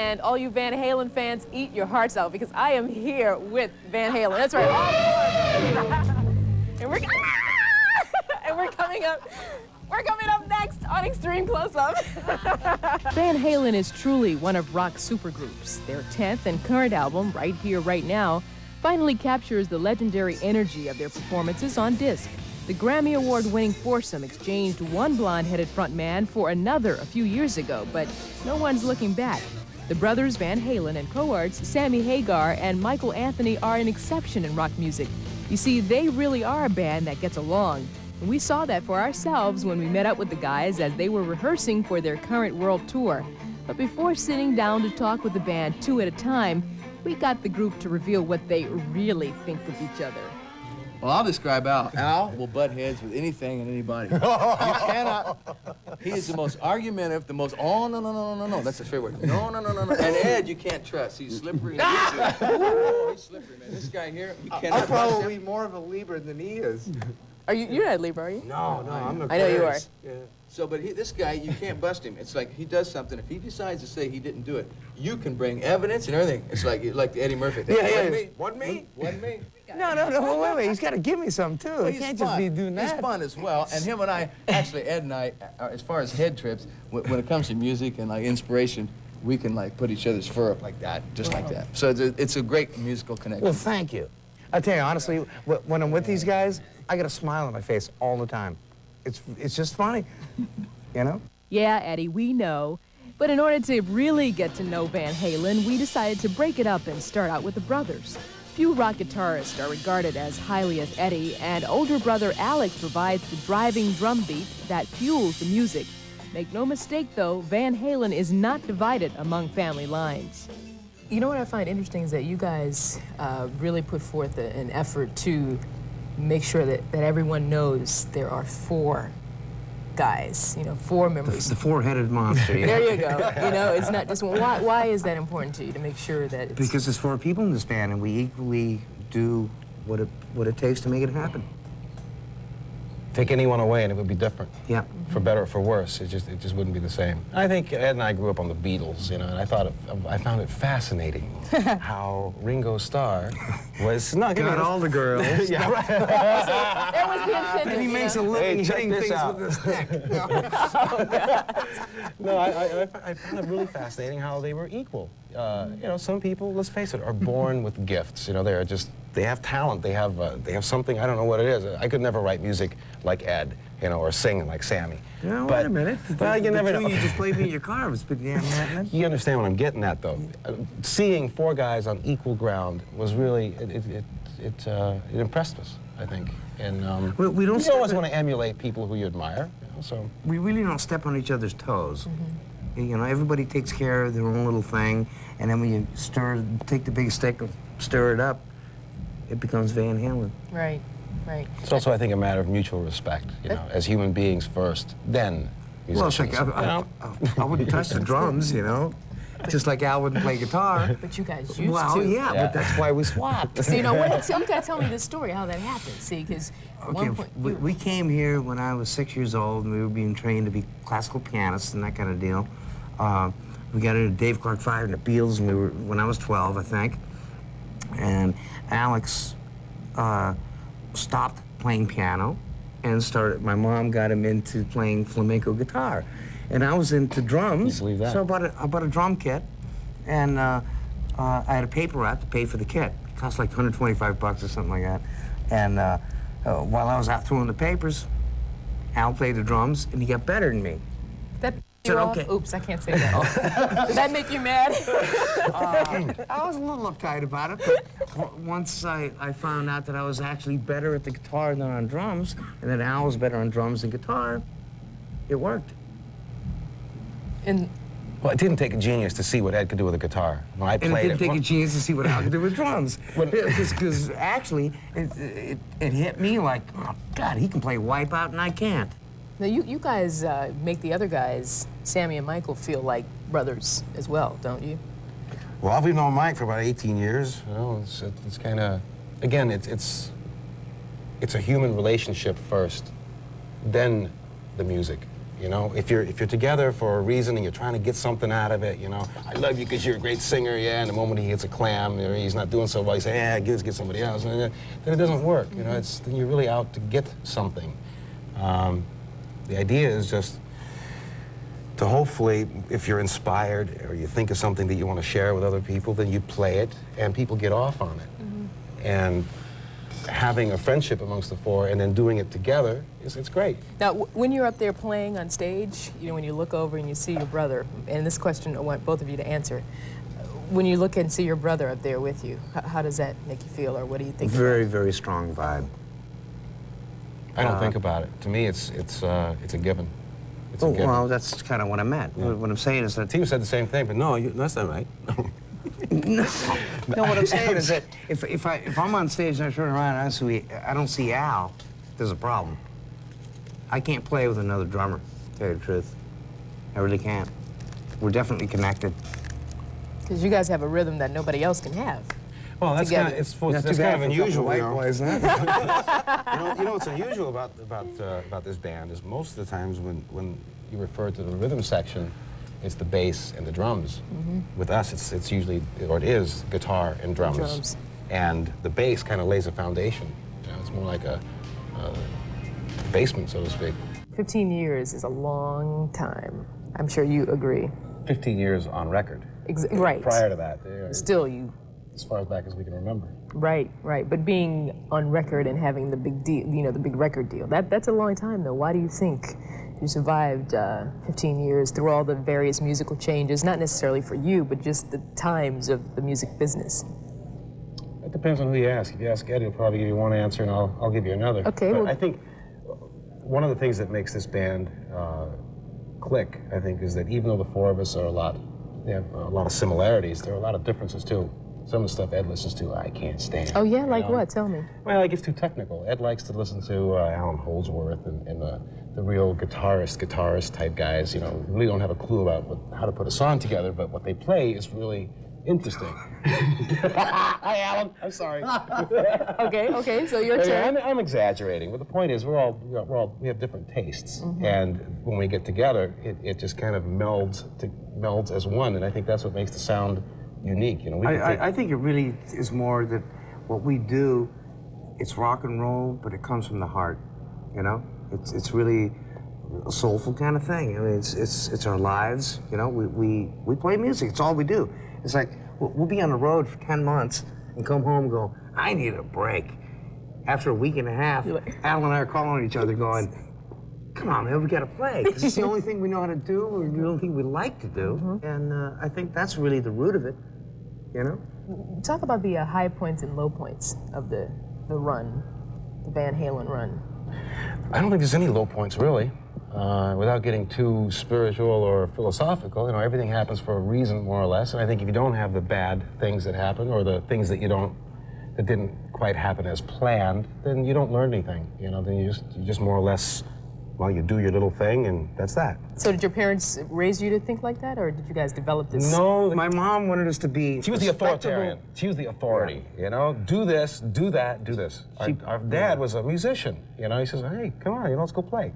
and all you Van Halen fans, eat your hearts out because I am here with Van Halen. That's right. and we're coming up. We're coming up next on Extreme Close-Up. Van Halen is truly one of rock's supergroups. Their 10th and current album, Right Here, Right Now, finally captures the legendary energy of their performances on disc. The Grammy Award-winning foursome exchanged one blonde-headed frontman for another a few years ago, but no one's looking back. The brothers Van Halen and co-arts Sammy Hagar and Michael Anthony are an exception in rock music. You see, they really are a band that gets along. And we saw that for ourselves when we met up with the guys as they were rehearsing for their current world tour. But before sitting down to talk with the band two at a time, we got the group to reveal what they really think of each other. Well, I'll describe Al. Al will butt heads with anything and anybody. You cannot. He is the most argumentative, the most, oh, no. That's a fair word. No. And Ed, you can't trust. He's slippery. Oh, he's slippery, man. This guy here, you cannot I'm probably more of a Libra than he is. You're not a Libra, are you? No, I'm a I know you are. Yeah. So, but this guy, you can't bust him. It's like he does something. If he decides to say he didn't do it, you can bring evidence and everything. It's like the Eddie Murphy thing. Wasn't me? No, wait. He's got to give me some, too. Well, He can't just be doing that. He's fun as well. And him and I, actually, Ed and I, as far as head trips, when it comes to music and like inspiration, we can like put each other's fur up like that, just like that. So it's a great musical connection. Well, thank you. I tell you, honestly, when I'm with these guys, I got a smile on my face all the time. It's just funny, you know? Yeah, Eddie, we know. But in order to really get to know Van Halen, we decided to break it up and start out with the brothers. Few rock guitarists are regarded as highly as Eddie, and older brother Alex provides the driving drum beat that fuels the music. Make no mistake, though, Van Halen is not divided among family lines. You know what I find interesting is that you guys really put forth an effort to make sure that everyone knows there are four guys, you know, four members. The four-headed monster. There you go. You know, it's not just one. Why is that important to you, to make sure that it's... Because there's four people in this band, and we equally do what it takes to make it happen. Take anyone away and it would be different. Yeah. For better or for worse, it just wouldn't be the same. I think Ed and I grew up on the Beatles, you know, and I found it fascinating how Ringo Starr was not Got all the girls. Yeah, right. There was the incentive. And he makes a living hitting things with his stick. No, I found it really fascinating how they were equal. You know, some people, let's face it, are born with gifts. You know, they have talent. They have something. I don't know what it is. I could never write music like Ed, you know, or sing like Sammy. No, wait a minute. Well, you never know. You just played me in your car was pretty damn happening. You understand what I'm getting at, though. Seeing four guys on equal ground was really it impressed us, I think. And we don't. You always want to emulate people who you admire. You know, so we really don't step on each other's toes. You know, everybody takes care of their own little thing, and then when you take the big stick and stir it up, it becomes Van Halen. Right. it's also, I think, a matter of mutual respect. You know, as human beings first, then musicians. Well, it's like I wouldn't touch the drums, you know. Just like Al wouldn't play guitar. But you guys used to. Yeah, but that's why we swapped. So, you know, you gotta tell me the story, how that happened. See, because okay, we came here when I was 6 years old, and we were being trained to be classical pianists and that kind of deal. We got into Dave Clark 5 and the Beatles when I was 12, I think. And Alex stopped playing piano and my mom got him into playing flamenco guitar. And I was into drums, believe that. so I bought a drum kit, and I had a paper route to pay for the kit. It cost like $125 or something like that. And while I was out throwing the papers, Al played the drums, and he got better than me. That you off? Okay. Oops, I can't say that. Did that make you mad? I was a little uptight about it, but once I found out that I was actually better at the guitar than on drums, and that Al was better on drums than guitar, it worked. Well, it didn't take a genius to see what Ed could do with a guitar. When I played it didn't take a genius to see what Al could do with drums. Because actually, it hit me like, oh, God, he can play Wipeout and I can't. Now, you guys make the other guys, Sammy and Michael, feel like brothers as well, don't you? Well, we've known Mike for about 18 years. You know, it's kind of, again, it's a human relationship first, then the music. You know, if you're together for a reason and you're trying to get something out of it, you know, I love you because you're a great singer, yeah, and the moment he hits a clam, you know, he's not doing so well, you say, yeah, get somebody else, and then it doesn't work, you know, then you're really out to get something. The idea is just to hopefully, if you're inspired or you think of something that you want to share with other people, then you play it and people get off on it. And having a friendship amongst the four and then doing it together, it's great. Now, when you're up there playing on stage, you know, when you look over and you see your brother, and this question I want both of you to answer, when you look and see your brother up there with you, how does that make you feel, or what do you think? Very, very strong vibe. I don't think about it. To me, it's a given. It's a given. Well, that's kind of what I meant. Yeah. What I'm saying is that... Tim said the same thing, but no, that's not right. No, what I'm saying is that if I'm on stage and I turn around and I don't see Al, there's a problem. I can't play with another drummer, to tell you the truth. I really can't. We're definitely connected. Because you guys have a rhythm that nobody else can have. Well, that's kind of unusual. White boys, huh? You know what's unusual about this band is most of the times when you refer to the rhythm section, it's the bass and the drums. With us, it's usually, or it is, guitar and drums. And the bass kind of lays a foundation. You know, it's more like a basement, so to speak. 15 years is a long time. I'm sure you agree. 15 years on record. Right. Prior to that. Still, you... As far back as we can remember. Right, right. But being on record and having the big deal, you know, the big record deal, that's a long time, though. Why do you think you survived 15 years through all the various musical changes, not necessarily for you, but just the times of the music business? It depends on who you ask. If you ask Ed, he'll probably give you one answer, and I'll give you another. Okay. But I think one of the things that makes this band click, I think, is that even though the four of us are they have a lot of similarities, there are a lot of differences, too. Some of the stuff Ed listens to, I can't stand. Oh, yeah? Like what? Tell me. Well, it gets too technical. Ed likes to listen to Alan Holdsworth and the real guitarist type guys, you know, really don't have a clue about how to put a song together, but what they play is really interesting. Hi, Alan. I'm sorry. Okay, so your turn. I'm exaggerating, but the point is we have different tastes, and when we get together, it just kind of melds as one, and I think that's what makes the sound unique. You know, I think it really is more that what we do, it's rock and roll, but it comes from the heart. You know, it's really a soulful kind of thing. I mean, it's our lives. You know, we play music. It's all we do. It's like we'll be on the road for 10 months and come home and go, I need a break. After a week and a half, Al and I are calling each other, going, come on, man, we got to play. Because it's the only thing we know how to do, or the only thing we like to do. And I think that's really the root of it, you know? Talk about the high points and low points of the run, the Van Halen run. I don't think there's any low points, really. Without getting too spiritual or philosophical, you know, everything happens for a reason, more or less. And I think if you don't have the bad things that happen, or the things that that didn't quite happen as planned, then you don't learn anything. You know, then you just more or less, well, you do your little thing, and that's that. So did your parents raise you to think like that, or did you guys develop this? No, my mom wanted us to be... She was the authoritarian. She was the authority, you know? Do this, do that, do this. Our dad was a musician, you know? He says, hey, come on, you know, let's go play.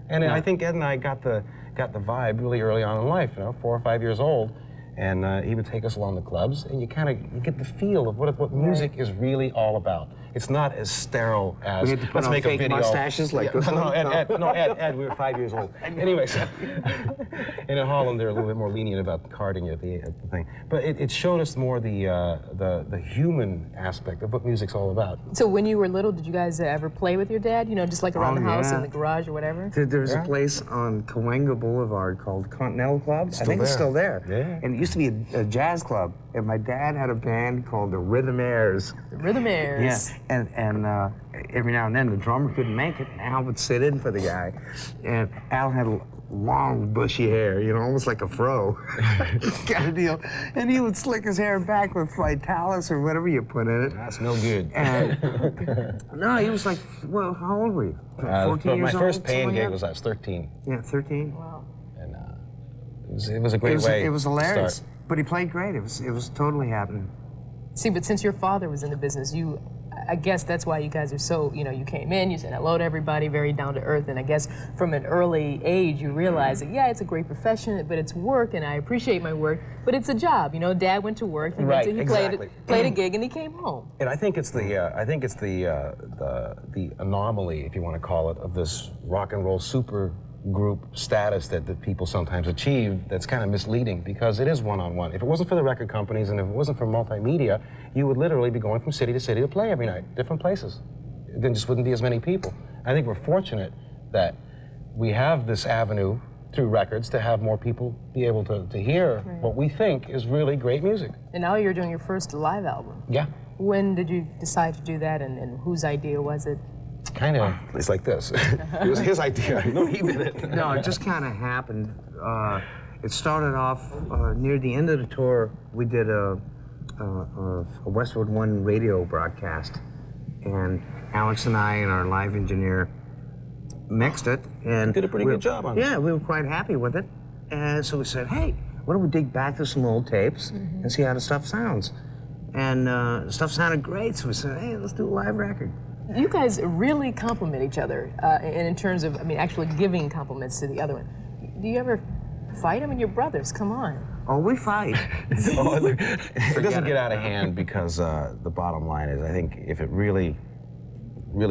And I think Ed and I got the vibe really early on in life, you know, 4 or 5 years old. And he would take us along the clubs, and you get the feel of what music is really all about. It's not as sterile as, we had to put let's on make fake a video. Mustaches like this. Ed, we were 5 years old. Anyways, and in Holland, they're a little bit more lenient about carding you at the thing. But it showed us more the human aspect of what music's all about. So when you were little, did you guys ever play with your dad? You know, just like around the house, in the garage or whatever? There's a place on Cahuenga Boulevard called Continental Club. I think it's still there. Yeah. And it used to be a jazz club, and my dad had a band called the Rhythmaires. The Rhythmaires. Yeah, and every now and then the drummer couldn't make it, and Al would sit in for the guy. And Al had long, bushy hair, you know, almost like a fro, kind of deal. And he would slick his hair back with Vitalis or whatever you put in it. That's no good. And, no, he was like, well, how old were you? 14 years old? My first paying gig was I was 13. Yeah, 13. Wow. And it was a great way. It was hilarious, to start. but he played great. It was totally happening. See, but since your father was in the business, you I guess that's why you guys are so, you know, you came in, you said hello to everybody, very down to earth, and I guess from an early age you realize that, yeah, it's a great profession, but it's work, and I appreciate my work, but it's a job. You know, Dad went to work, he played a gig, and he came home. And I think it's the anomaly, if you want to call it, of this rock and roll super group status that people sometimes achieve that's kind of misleading, because it is one-on-one. If it wasn't for the record companies and if it wasn't for multimedia, you would literally be going from city to city to play every night, different places. There just wouldn't be as many people. I think we're fortunate that we have this avenue through records to have more people be able to hear what we think is really great music. And now you're doing your first live album. Yeah. When did you decide to do that, and whose idea was it? Kind of, it's like this. It was his idea. No, he did it. No, it just kind of happened. It started off near the end of the tour. We did a Westwood One radio broadcast, and Alex and I and our live engineer mixed it, and did a pretty good job on it. Yeah, we were quite happy with it, and so we said, hey, why don't we dig back to some old tapes and see how the stuff sounds? And the stuff sounded great, so we said, hey, let's do a live record. You guys really compliment each other, in terms of, I mean, actually giving compliments to the other one. Do you ever fight? I mean, you're brothers, come on. Oh, we fight. It doesn't get out of hand because the bottom line is, I think if it really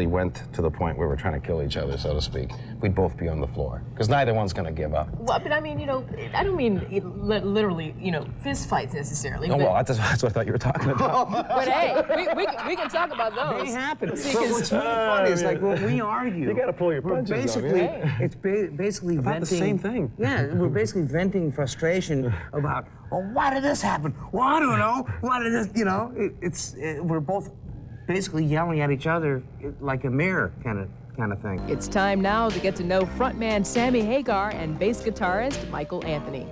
went to the point where we're trying to kill each other, so to speak, we'd both be on the floor, because neither one's going to give up. Well, but I mean, you know, I don't mean literally, you know, fist fights necessarily. Oh, well, that's what I thought you were talking about. But hey, we can talk about those. They happen. So what's really funny is, like, when we argue, you got to pull your punches. It's basically about venting. the same thing. Yeah, we're basically venting frustration about, oh, why did this happen? Well, I don't know. Why did this? You know, we're both basically yelling at each other like a mirror kind of thing. It's time now to get to know frontman Sammy Hagar and bass guitarist Michael Anthony.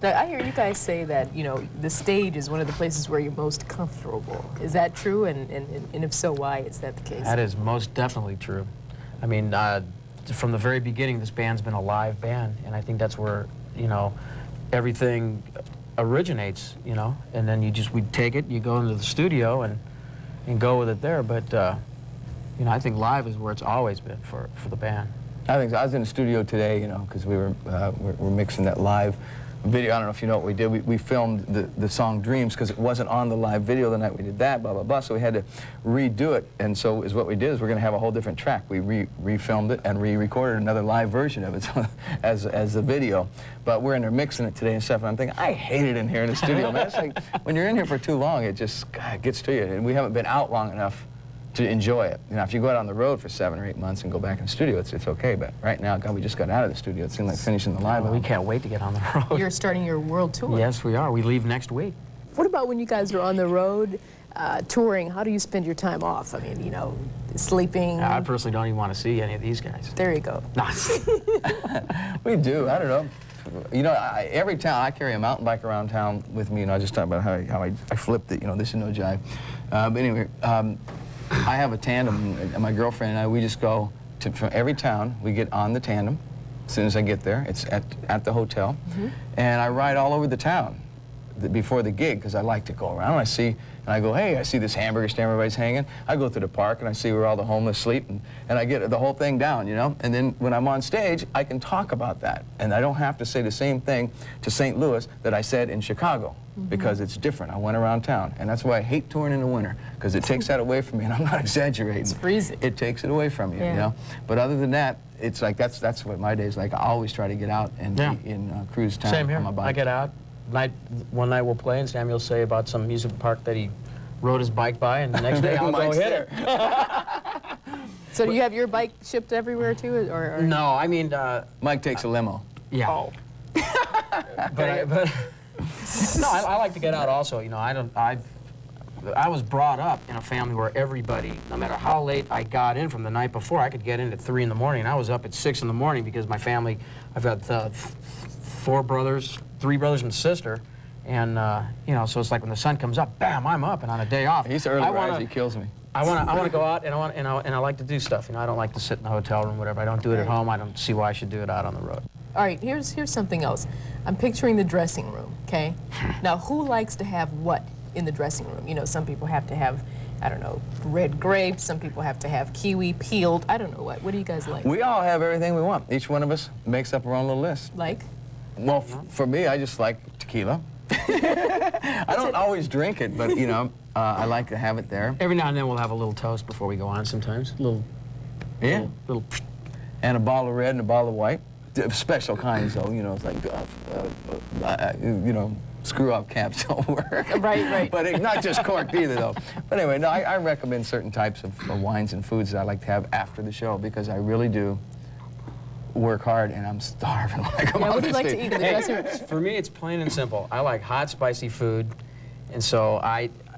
Now, I hear you guys say that, you know, the stage is one of the places where you're most comfortable. Is that true? And if so, why is that the case? That is most definitely true. I mean, from the very beginning, this band's been a live band, and I think that's where, you know, everything originates, you know, and then we take it, you go into the studio and go with it there, but you know, I think live is where it's always been for the band. I think so. I was in the studio today, you know, because we're mixing that live video. I don't know if you know what we did. We filmed the song Dreams because it wasn't on the live video the night we did that, blah, blah, blah. So we had to redo it. And so what we did is we're going to have a whole different track. We refilmed it and re-recorded another live version of it as the video. But we're in there mixing it today and stuff. And I'm thinking, I hate it in here in the studio, man. It's like when you're in here for too long, it just gets to you. And we haven't been out long enough to enjoy it. You know, if you go out on the road for 7 or 8 months and go back in the studio, it's okay. But right now, God, we just got out of the studio. It seemed like finishing the live. Well, we can't wait to get on the road. You're starting your world tour. Yes, we are. We leave next week. What about when you guys are on the road touring? How do you spend your time off? I mean, you know, sleeping. I personally don't even want to see any of these guys. There you go. We do. I don't know. You know, every town, I carry a mountain bike around town with me, and I just talk about how I flipped it. You know, this is no jive. But anyway, I have a tandem, and my girlfriend and I, we just go from every town. We get on the tandem as soon as I get there. It's at the hotel. And I ride all over the town before the gig because I like to go around. And I go, hey, I see this hamburger stand everybody's hanging. I go through the park and I see where all the homeless sleep, and I get the whole thing down, you know? And then when I'm on stage, I can talk about that. And I don't have to say the same thing to St. Louis that I said in Chicago, because it's different. I went around town. And that's why I hate touring in the winter, because it takes that away from me, and I'm not exaggerating. It's freezing. It takes it away from you, you know? But other than that, it's like, that's what my day's like. I always try to get out and be in cruise town. Same here. On my bike. I get out. One night we'll play, and Samuel will say about some amusement park that he rode his bike by, and the next day I'll go hit it. So do you have your bike shipped everywhere too, or? No, I mean, Mike takes a limo. Yeah. Oh. but no, I like to get out also. You know, I was brought up in a family where everybody, no matter how late I got in from the night before, I could get in at 3 in the morning. I was up at 6 in the morning because my family, I've got 4 brothers, 3 brothers and a sister. And, you know, so it's like when the sun comes up, bam, I'm up, and on a day off. He's early rise, he kills me. I want to go out, and I like to do stuff. You know, I don't like to sit in the hotel room, whatever. I don't do it at home. I don't see why I should do it out on the road. All right, here's something else. I'm picturing the dressing room, okay? Now, who likes to have what in the dressing room? You know, some people have to have I don't know, red grapes. Some people have to have kiwi peeled. I don't know what. What do you guys like? We all have everything we want. Each one of us makes up our own little list. Like? Well, for me, I just like tequila. I don't always drink it, but, you know, I like to have it there. Every now and then we'll have a little toast before we go on sometimes. Yeah. Little And a bottle of red and a bottle of white. Special kinds, though, you know, it's like, you know, screw-off caps don't work. Right. But not just corked either, though. But anyway, no, I recommend certain types of wines and foods that I like to have after the show because I really do work hard and I'm starving when I come out What do you like to stage. eat in the dressing room? For me, it's plain and simple. I like hot, spicy food, and so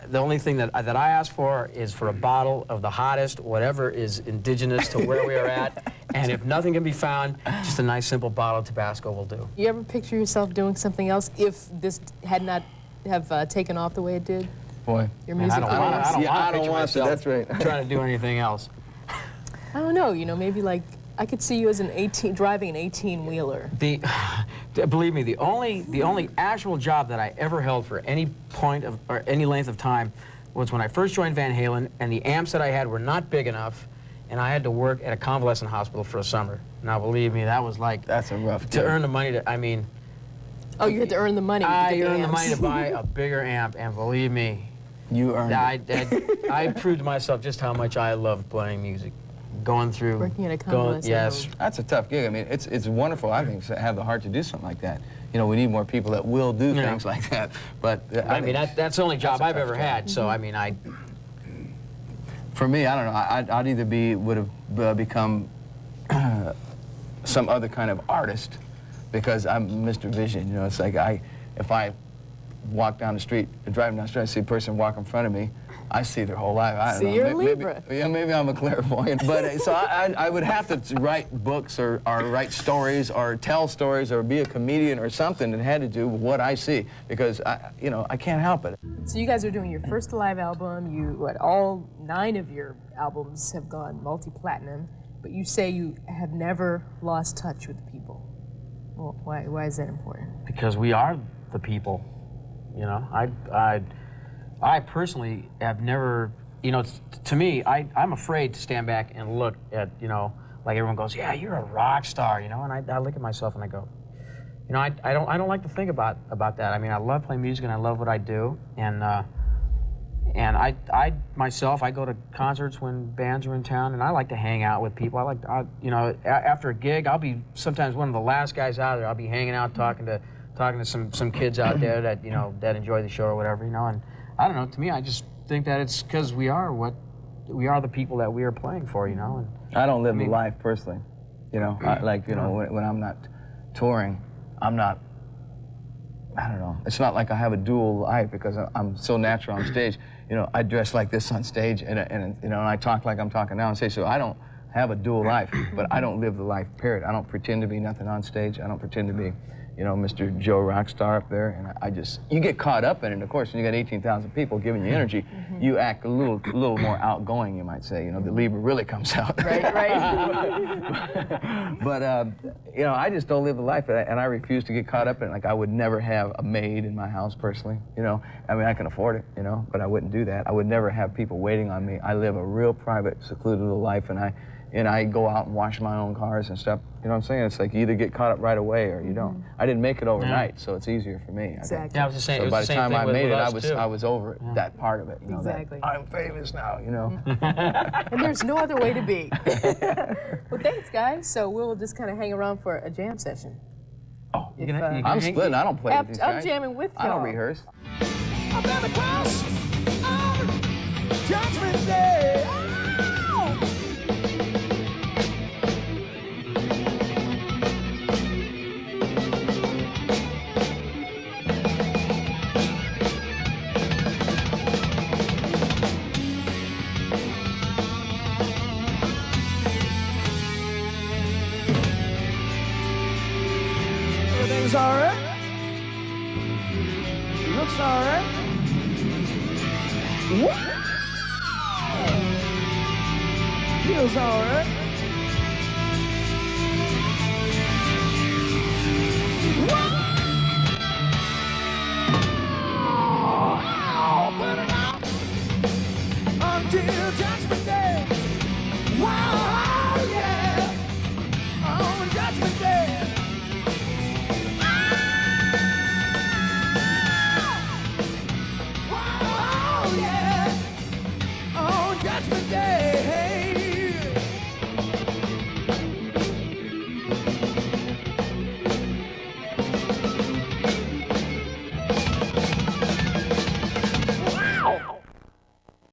the only thing that I ask for is for a bottle of the hottest, whatever is indigenous to where we are at, and if nothing can be found, just a nice, simple bottle of Tabasco will do. You ever picture yourself doing something else if this had not have taken off the way it did? Boy. Your Man, music I don't videos? want to. That's right. Trying to do anything else. I don't know, you know, maybe like, I could see you as driving an 18-wheeler. Believe me, the only actual job that I ever held for any point of or any length of time was when I first joined Van Halen, and the amps that I had were not big enough, and I had to work at a convalescent hospital for a summer. Now, believe me, that was like That's a rough to gig. earn the money to. I mean, Oh, you had to earn the money. I to get earned the amps. money to buy a bigger amp, and believe me, You earned it. I proved to myself just how much I loved playing music. Going through. Working at a convalescent Yes. home. That's a tough gig. I mean, it's wonderful, I think, to have the heart to do something like that. You know, we need more people that will do Yeah. things like that. But I mean, that's the only job a I've tough ever job. had. So I mean, For me, I don't know. I'd either would have become some other kind of artist because I'm Mr. Vision. You know, it's like if I walk down the street, driving down the street, I see a person walk in front of me, I see their whole life. I don't See, know. you're a Maybe, Libra. maybe I'm a clairvoyant. But so I would have to write books or write stories or tell stories or be a comedian or something that had to do with what I see because you know, I can't help it. So you guys are doing your first live album. All 9 of your albums have gone multi-platinum, but you say you have never lost touch with the people. Well, why is that important? because we are the people. You know, I personally have never, you know, to me, I'm afraid to stand back and look at, you know, like everyone goes, yeah, you're a rock star, you know, and I look at myself and I go, you know, I don't like to think about that. I mean, I love playing music and I love what I do, and I myself, I go to concerts when bands are in town, and I like to hang out with people. You know, after a gig, I'll be sometimes one of the last guys out there. I'll be hanging out, talking to some kids out there that, you know, that enjoy the show or whatever, you know, and I don't know, to me, I just think that it's because we are the people that we are playing for, you know. And I don't live the life personally, you know. When I'm not touring, I don't know. It's not like I have a dual life because I'm so natural on stage. You know, I dress like this on stage, and you know, and I talk like I'm talking now on stage. So I don't have a dual life, but I don't live the life. Period. I don't pretend to be nothing on stage. I don't pretend to be, you know, Mr. Joe Rockstar up there, and you get caught up in it. Of course, when you got 18,000 people giving you energy, you act a little more outgoing, you might say. You know, the Libra really comes out. Right. But you know, I just don't live the life, and I refuse to get caught up in it. Like I would never have a maid in my house personally. You know, I mean, I can afford it, you know, but I wouldn't do that. I would never have people waiting on me. I live a real private, secluded little life, and I go out and wash my own cars and stuff. You know what I'm saying? It's like you either get caught up right away or you don't. I didn't make it overnight, so it's easier for me. Exactly. yeah, I was just saying. So it was by the the same time thing I with made it, us, too. I was over it. That part of it. You know, Exactly. that I'm famous now. You know. And there's no other way to be. Well, thanks, guys. So we'll just kind of hang around for a jam session. Oh, You gonna I'm splitting. I don't play with these I'm guys. jamming with I don't y'all. rehearse. I've been across on Judgment Day. Everything's alright. Looks alright. Feels alright.